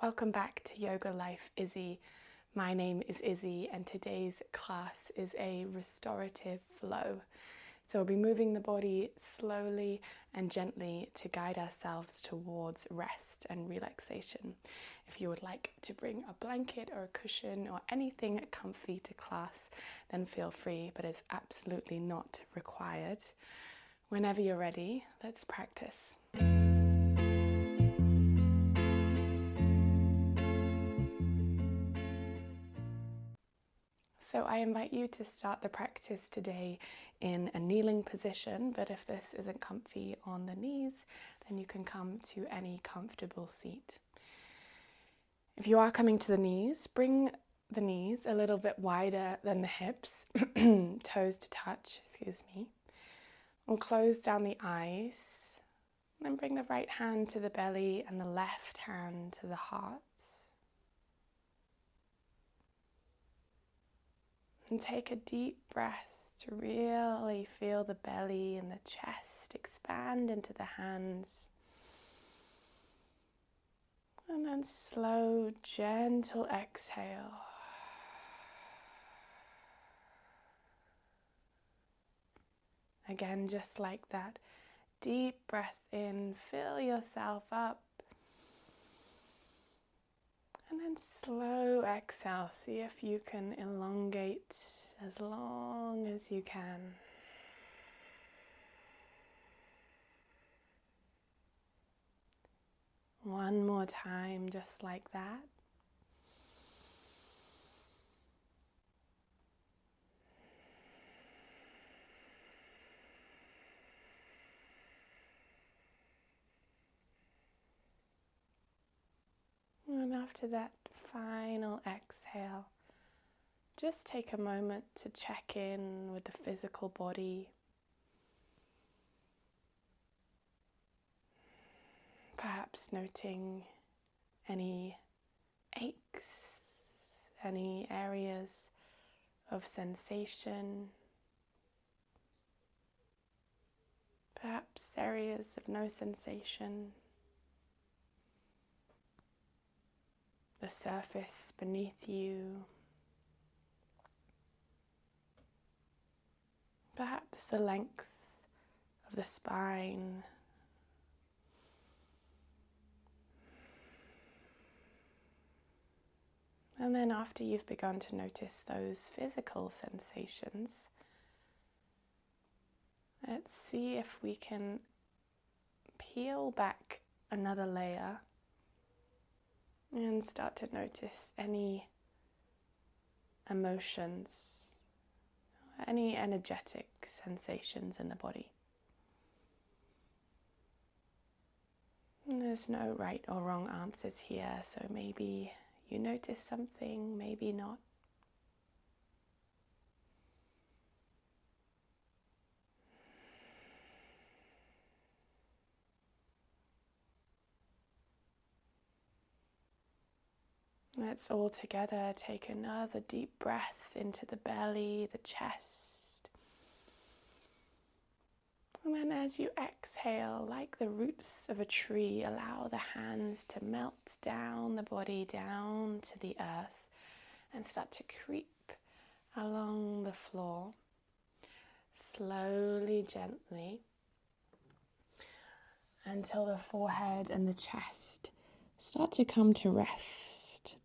Welcome back to Yoga Life Izzy. My name is Izzy and today's class is a restorative flow. So we'll be moving the body slowly and gently to guide ourselves towards rest and relaxation. If you would like to bring a blanket or a cushion or anything comfy to class, then feel free, but it's absolutely not required. Whenever you're ready, let's practice. So I invite you to start the practice today in a kneeling position, but if this isn't comfy on the knees, then you can come to any comfortable seat. If you are coming to the knees, bring the knees a little bit wider than the hips, toes to touch, We'll close down the eyes, and then bring the right hand to the belly and the left hand to the heart. And take a deep breath to really feel the belly and the chest expand into the hands. And then slow, gentle exhale. Again, just like that. Deep breath in, fill yourself up. And then slow exhale. See if you can elongate as long as you can. One more time, just like that. And after that final exhale, just take a moment to check in with the physical body. Perhaps noting any aches, any areas of sensation, perhaps areas of no sensation, the surface beneath you, perhaps the length of the spine. And then after you've begun to notice those physical sensations, let's see if we can peel back another layer and start to notice any emotions, any energetic sensations in the body. And there's no right or wrong answers here, so maybe you notice something, maybe not. Let's all together take another deep breath into the belly, the chest. And then as you exhale, like the roots of a tree, allow the hands to melt down the body, down to the earth, and start to creep along the floor, slowly, gently, until the forehead and the chest start to come to rest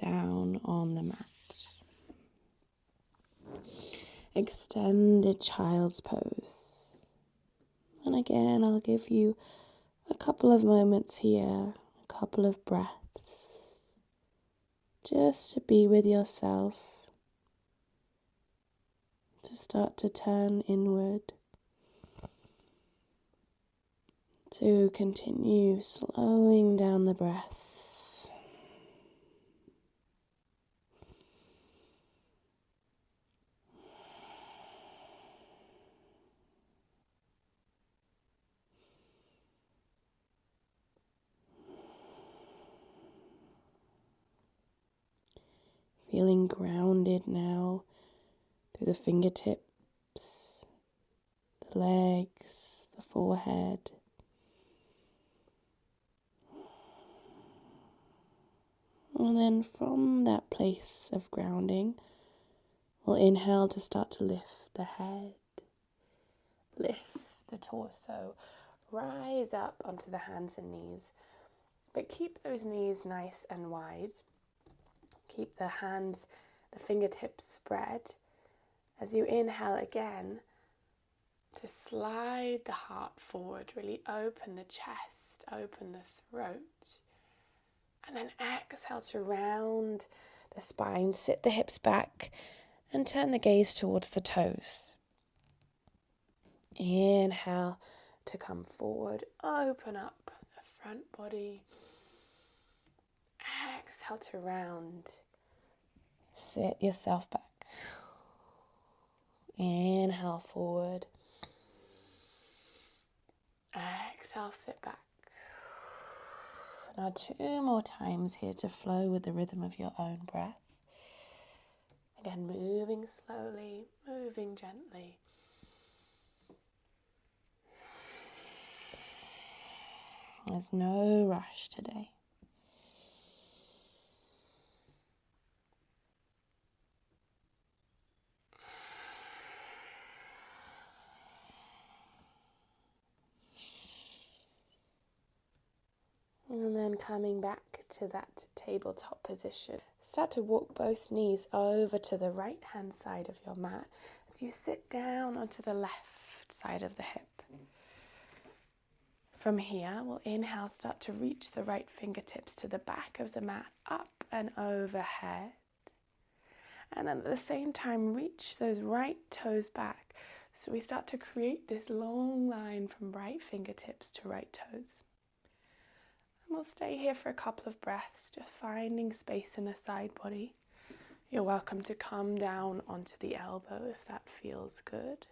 down on the mat. Extended child's pose. And again, I'll give you a couple of moments here, a couple of breaths, just to be with yourself, to start to turn inward, to continue slowing down the breath. Feeling grounded now through the fingertips, the legs, the forehead. And then from that place of grounding, we'll inhale to start to lift the head, lift the torso, rise up onto the hands and knees, but keep those knees nice and wide. Keep the hands, the fingertips spread. As you inhale again, to slide the heart forward, really open the chest, open the throat. And then exhale to round the spine, sit the hips back and turn the gaze towards the toes. Inhale to come forward, open up the front body. Exhale to round, sit yourself back. Inhale forward. Exhale, sit back. Now 2 more times here to flow with the rhythm of your own breath. Again, moving slowly, moving gently. There's no rush today. And then coming back to that tabletop position. Start to walk both knees over to the right hand side of your mat as you sit down onto the left side of the hip. From here, we'll inhale, start to reach the right fingertips to the back of the mat, up and overhead. And then at the same time, reach those right toes back. So we start to create this long line from right fingertips to right toes. And we'll stay here for a couple of breaths, just finding space in the side body. You're welcome to come down onto the elbow if that feels good.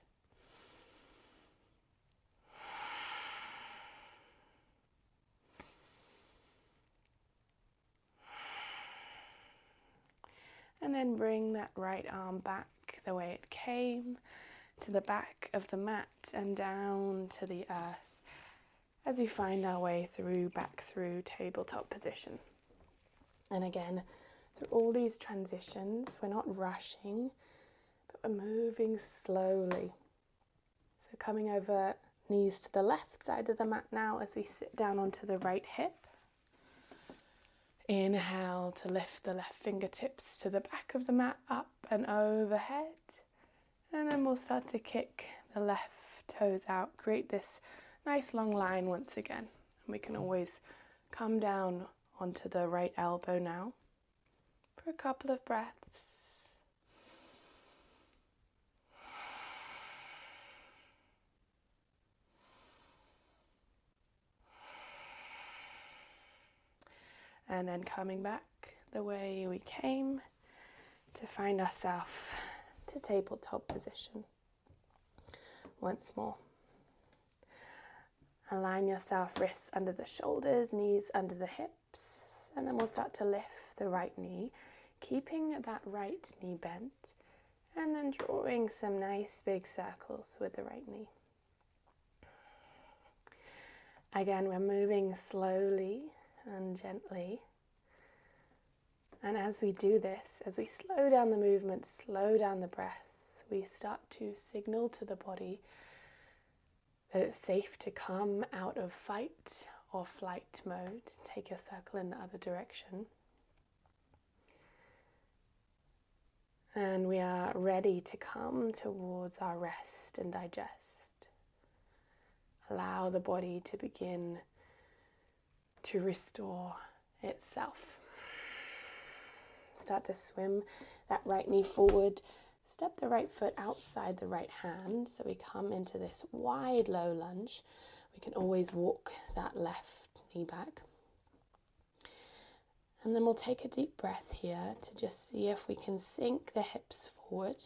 And then bring that right arm back the way it came, to the back of the mat and down to the earth as we find our way back through tabletop position. And again, through all these transitions, we're not rushing, but we're moving slowly. So coming over knees to the left side of the mat now as we sit down onto the right hip. Inhale to lift the left fingertips to the back of the mat, up and overhead. And then we'll start to kick the left toes out, create this nice long line once again. And we can always come down onto the right elbow now for a couple of breaths. And then coming back the way we came to find ourselves to tabletop position. Once more. Align yourself, wrists under the shoulders, knees under the hips, and then we'll start to lift the right knee, keeping that right knee bent, and then drawing some nice big circles with the right knee. Again, we're moving slowly and gently. And as we do this, as we slow down the movement, slow down the breath, we start to signal to the body that it's safe to come out of fight or flight mode. Take your circle in the other direction. And we are ready to come towards our rest and digest. Allow the body to begin to restore itself. Start to swim that right knee forward. Step the right foot outside the right hand. So we come into this wide low lunge. We can always walk that left knee back. And then we'll take a deep breath here to just see if we can sink the hips forward.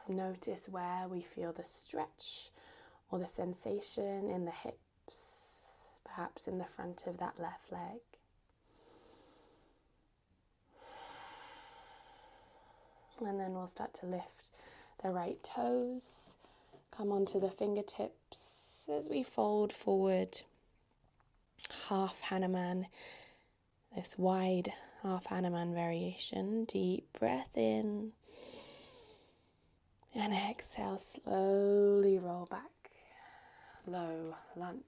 Notice where we feel the stretch or the sensation in the hips, perhaps in the front of that left leg. And then we'll start to lift the right toes, come onto the fingertips as we fold forward, half Hanuman, this wide half Hanuman variation. Deep breath in and exhale, slowly roll back, low lunge.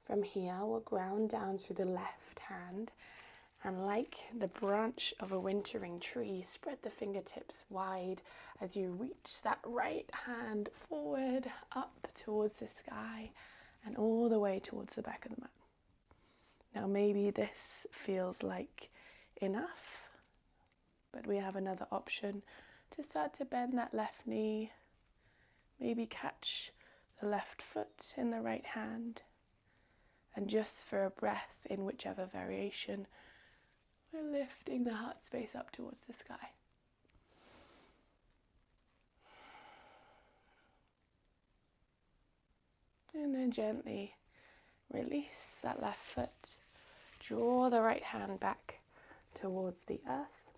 From here we'll ground down through the left hand, and like the branch of a wintering tree, spread the fingertips wide as you reach that right hand forward, up towards the sky, and all the way towards the back of the mat. Now maybe this feels like enough, but we have another option to start to bend that left knee, maybe catch the left foot in the right hand, and just for a breath in whichever variation, we're lifting the heart space up towards the sky. And then gently release that left foot. Draw the right hand back towards the earth.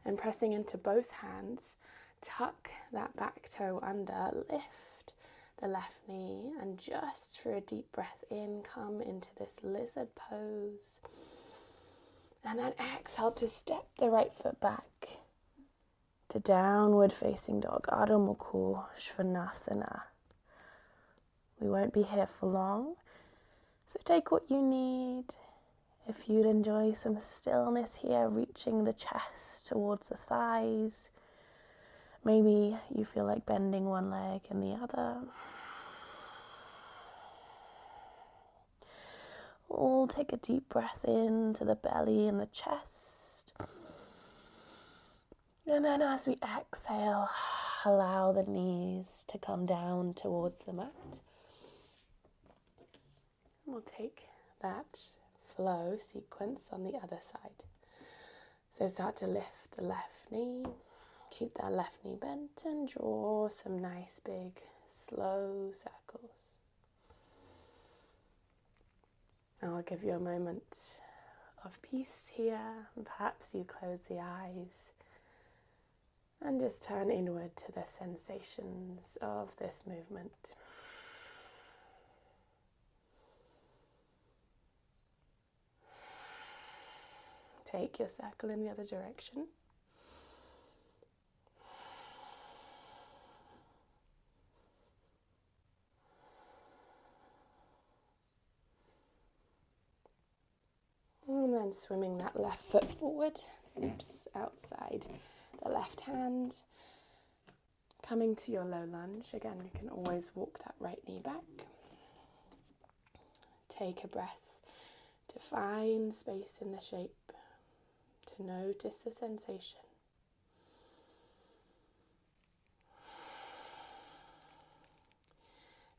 And pressing into both hands, tuck that back toe under, lift the left knee, and just for a deep breath in, come into this lizard pose. And then exhale to step the right foot back to downward facing dog, Adho Mukha Svanasana. We won't be here for long, so take what you need. If you'd enjoy some stillness here, reaching the chest towards the thighs. Maybe you feel like bending one leg and the other. Or take a deep breath into the belly and the chest. And then as we exhale, allow the knees to come down towards the mat. We'll take that flow sequence on the other side. So start to lift the left knee, keep that left knee bent, and draw some nice big slow circles. I'll give you a moment of peace here, and perhaps you close the eyes and just turn inward to the sensations of this movement. Take your circle in the other direction. And then swimming that left foot forward, outside the left hand. Coming to your low lunge. Again, you can always walk that right knee back. Take a breath to find space in the shape, to notice the sensation.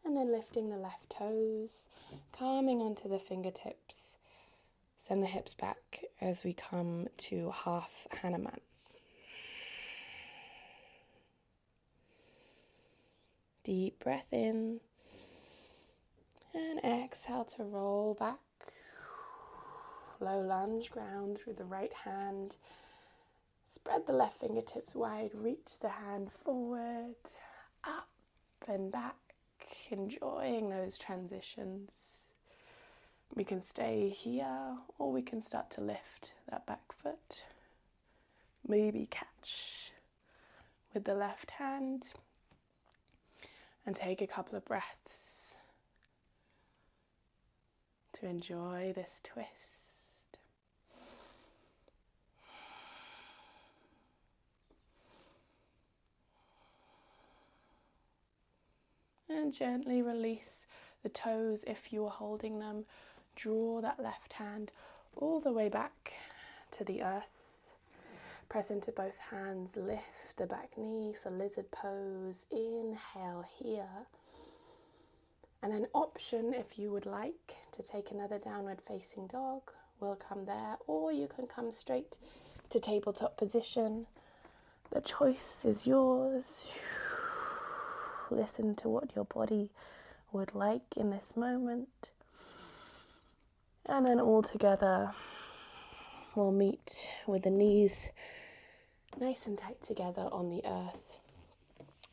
And then lifting the left toes, coming onto the fingertips. Send the hips back as we come to half Hanuman. Deep breath in. And exhale to roll back. Low lunge, ground through the right hand. Spread the left fingertips wide, reach the hand forward, up and back, enjoying those transitions. We can stay here, or we can start to lift that back foot. Maybe catch with the left hand, and take a couple of breaths to enjoy this twist. And gently release the toes if you are holding them. Draw that left hand all the way back to the earth. Press into both hands, lift the back knee for lizard pose. Inhale here. And an option, if you would like, to take another downward facing dog, will come there. Or you can come straight to tabletop position. The choice is yours. Listen to what your body would like in this moment. And then all together, we'll meet with the knees nice and tight together on the earth.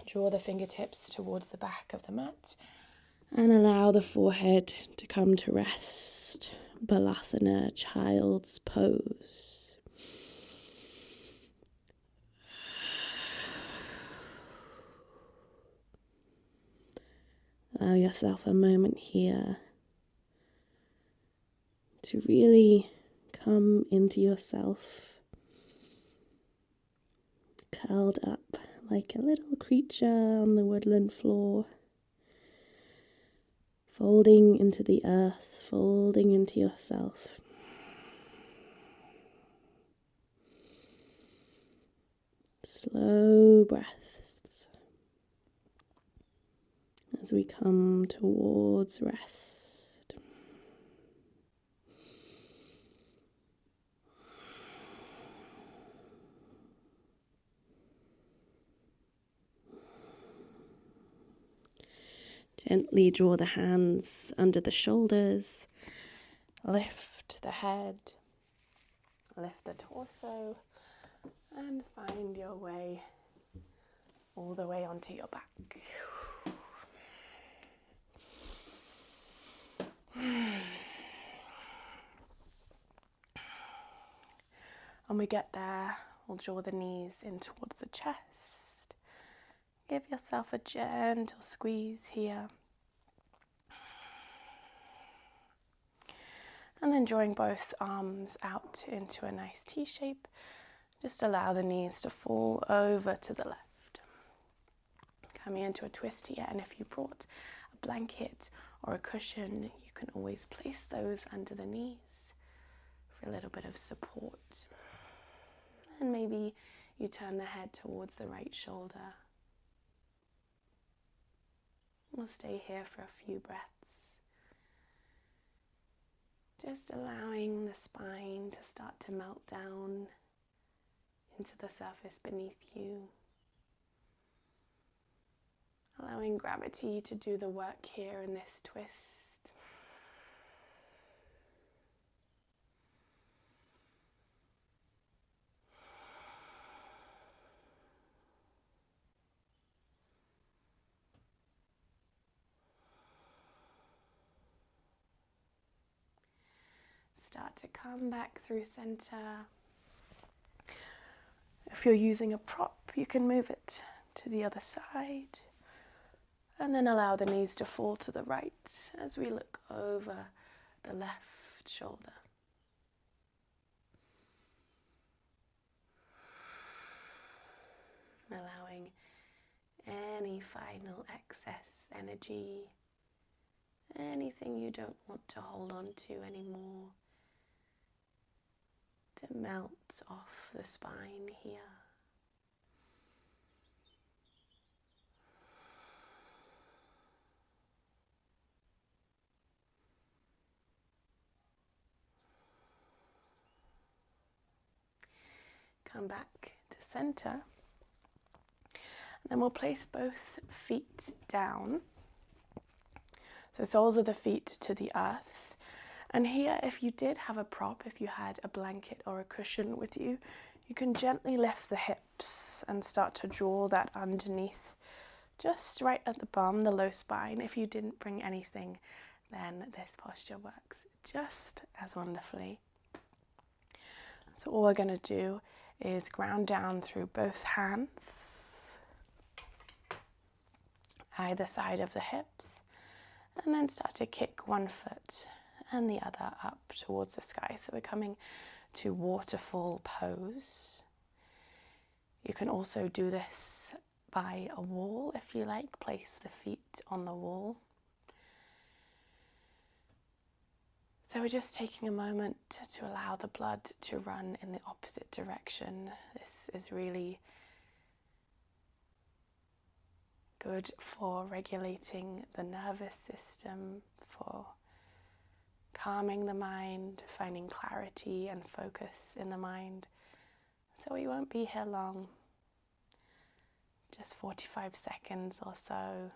Draw the fingertips towards the back of the mat And allow the forehead to come to rest. Balasana, child's pose. Allow yourself a moment here to really come into yourself, curled up like a little creature on the woodland floor, folding into the earth, folding into yourself. Slow breaths as we come towards rest. Gently draw the hands under the shoulders, lift the head, lift the torso, and find your way all the way onto your back. When we get there, we'll draw the knees in towards the chest. Give yourself a gentle squeeze here. And then drawing both arms out into a nice T shape. Just allow the knees to fall over to the left. Coming into a twist here, and if you brought a blanket or a cushion, you can always place those under the knees for a little bit of support. And maybe you turn the head towards the right shoulder. We'll stay here for a few breaths. Just allowing the spine to start to melt down into the surface beneath you. Allowing gravity to do the work here in this twist. Start to come back through center. If you're using a prop, you can move it to the other side. And then allow the knees to fall to the right as we look over the left shoulder. Allowing any final excess energy, anything you don't want to hold on to anymore, to melt off the spine here. Come back to center. And then we'll place both feet down. So soles of the feet to the earth. And here, if you did have a prop, if you had a blanket or a cushion with you, you can gently lift the hips and start to draw that underneath, just right at the bum, the low spine. If you didn't bring anything, then this posture works just as wonderfully. So all we're going to do is ground down through both hands, either side of the hips, and then start to kick one foot and the other up towards the sky. So we're coming to waterfall pose. You can also do this by a wall if you like. Place the feet on the wall. So we're just taking a moment to allow the blood to run in the opposite direction. This is really good for regulating the nervous system, for calming the mind, finding clarity and focus in the mind. So we won't be here long, just 45 seconds or so.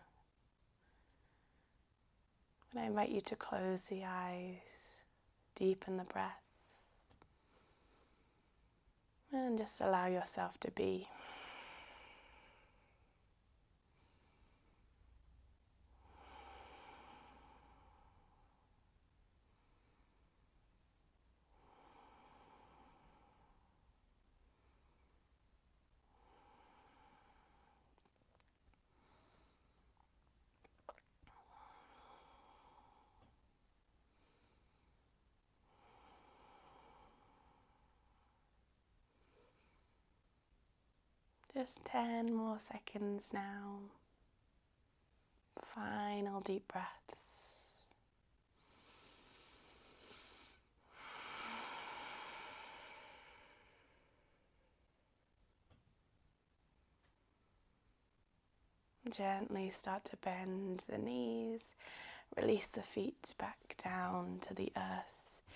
And I invite you to close the eyes, deepen the breath, and just allow yourself to be. Just 10 more seconds now. Final deep breaths. Gently start to bend the knees, release the feet back down to the earth.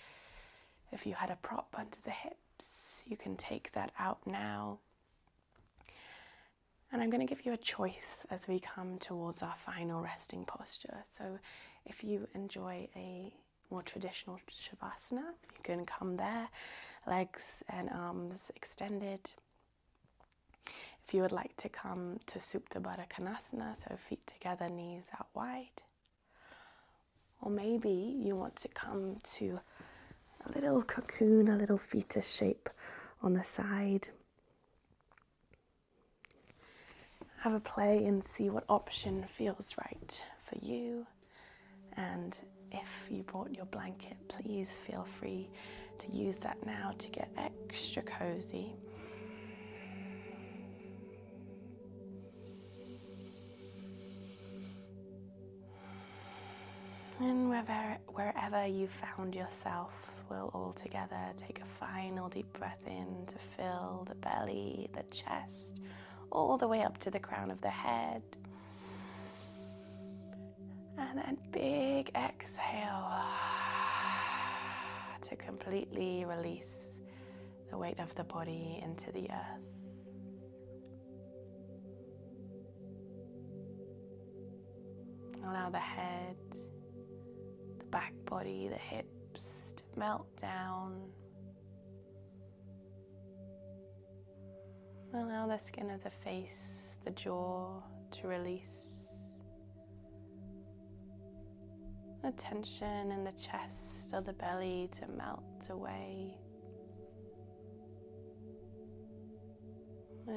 If you had a prop under the hips, you can take that out now. And I'm going to give you a choice as we come towards our final resting posture. So if you enjoy a more traditional Shavasana, you can come there, legs and arms extended. If you would like to come to Supta Baddha Konasana, so feet together, knees out wide. Or maybe you want to come to a little cocoon, a little fetus shape on the side. Have a play and see what option feels right for you. And if you brought your blanket, please feel free to use that now to get extra cozy. And wherever you found yourself, we'll all together take a final deep breath in to fill the belly, the chest, all the way up to the crown of the head. And then big exhale to completely release the weight of the body into the earth. Allow the head, the back body, the hips to melt down. Allow the skin of the face, the jaw to release. The tension in the chest or the belly to melt away.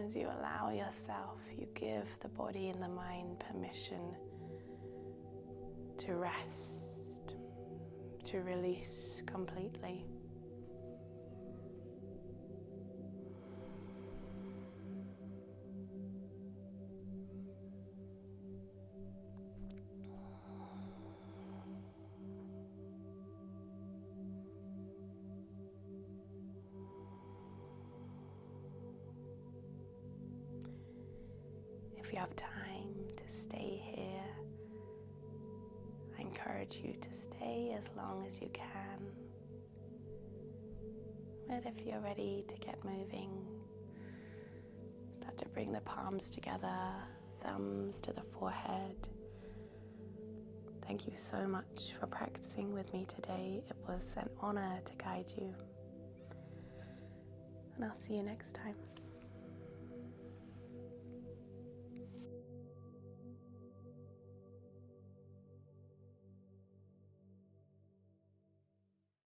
As you allow yourself, you give the body and the mind permission to rest, to release completely. If you have time to stay here, I encourage you to stay as long as you can. But if you're ready to get moving, start to bring the palms together, thumbs to the forehead. Thank you so much for practicing with me today. It was an honor to guide you. And I'll see you next time.